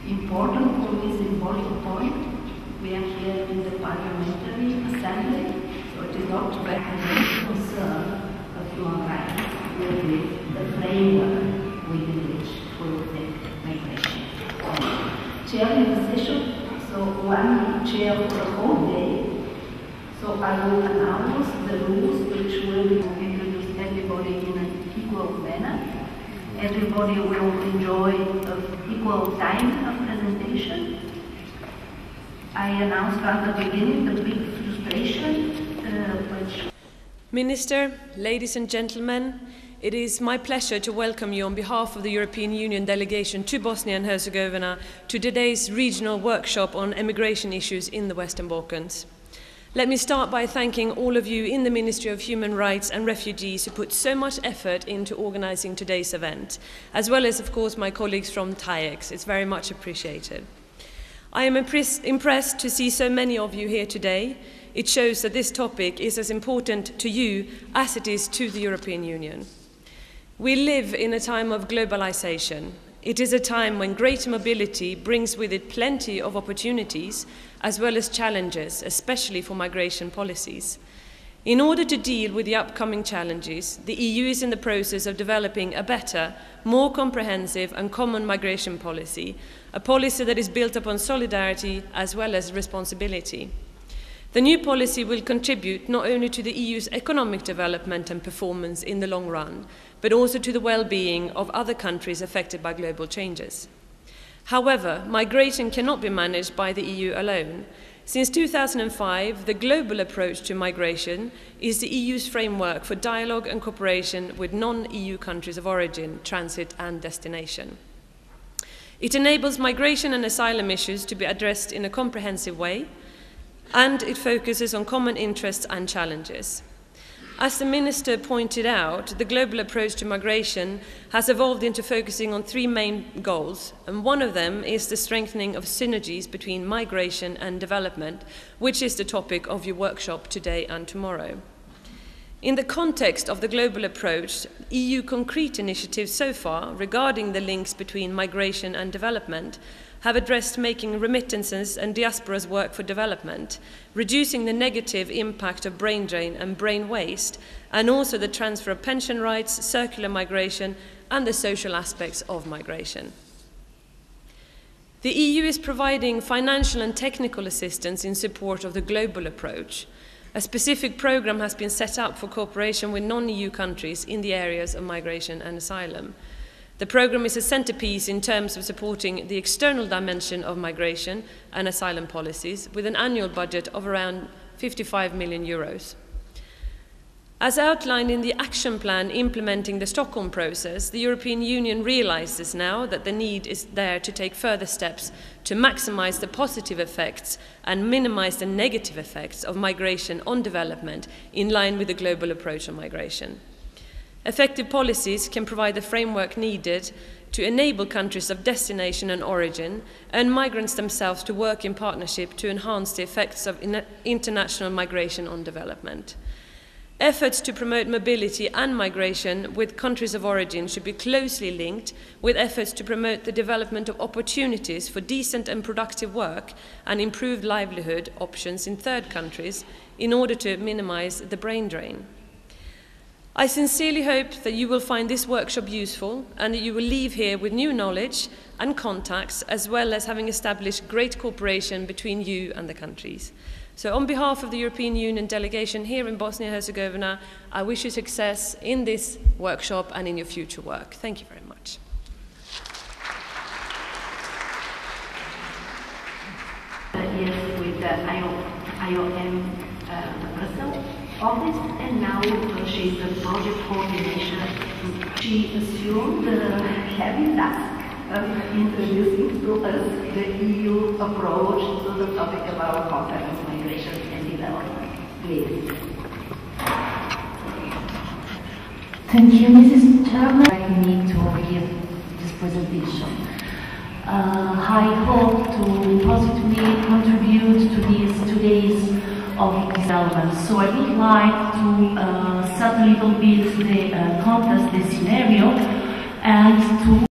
Important for this symbolic point, we are here in the Parliamentary Assembly, so it is not to represent concern of human rights with the framework within which we will take migration. Chairing the session, so one chair for the whole day. So I will announce the rules which will be introduced everybody in an equal manner. Everybody will enjoy equal time of presentation. I announced from the beginning the big frustration which... Minister, ladies and gentlemen, it is my pleasure to welcome you on behalf of the European Union delegation to Bosnia and Herzegovina to today's regional workshop on immigration issues in the Western Balkans. Let me start by thanking all of you in the Ministry of Human Rights and Refugees who put so much effort into organizing today's event, as well as, of course, my colleagues from TAIEX. It's very much appreciated. I am impressed to see so many of you here today. It shows that this topic is as important to you as it is to the European Union. We live in a time of globalization. It is a time when greater mobility brings with it plenty of opportunities as well as challenges, especially for migration policies. In order to deal with the upcoming challenges, the EU is in the process of developing a better, more comprehensive and common migration policy, a policy that is built upon solidarity as well as responsibility. The new policy will contribute not only to the EU's economic development and performance in the long run, but also to the well-being of other countries affected by global changes. However, migration cannot be managed by the EU alone. Since 2005, the global approach to migration is the EU's framework for dialogue and cooperation with non-EU countries of origin, transit and destination. It enables migration and asylum issues to be addressed in a comprehensive way, and it focuses on common interests and challenges. As the Minister pointed out, the global approach to migration has evolved into focusing on three main goals, and one of them is the strengthening of synergies between migration and development, which is the topic of your workshop today and tomorrow. In the context of the global approach, EU concrete initiatives so far regarding the links between migration and development have addressed making remittances and diasporas work for development, reducing the negative impact of brain drain and brain waste, and also the transfer of pension rights, circular migration, and the social aspects of migration. The EU is providing financial and technical assistance in support of the global approach. A specific programme has been set up for cooperation with non-EU countries in the areas of migration and asylum. The programme is a centrepiece in terms of supporting the external dimension of migration and asylum policies with an annual budget of around 55 million euros. As outlined in the action plan implementing the Stockholm process, the European Union realises now that the need is there to take further steps to maximise the positive effects and minimise the negative effects of migration on development in line with the global approach on migration. Effective policies can provide the framework needed to enable countries of destination and origin and migrants themselves to work in partnership to enhance the effects of international migration on development. Efforts to promote mobility and migration with countries of origin should be closely linked with efforts to promote the development of opportunities for decent and productive work and improved livelihood options in third countries in order to minimise the brain drain. I sincerely hope that you will find this workshop useful and that you will leave here with new knowledge and contacts, as well as having established great cooperation between you and the countries. So on behalf of the European Union delegation here in Bosnia and Herzegovina, I wish you success in this workshop and in your future work. Thank you very much. Yes, with the IOM Brussels office, and now she is the project coordinator. She assumed the heavy task of introducing to us the EU approach to the topic of our conference, migration and development. Please. Thank you, Mrs. Chairman. I need to give this presentation. I hope to positively contribute to these 2 days of development. So I would like to set a little bit the context, the scenario, and to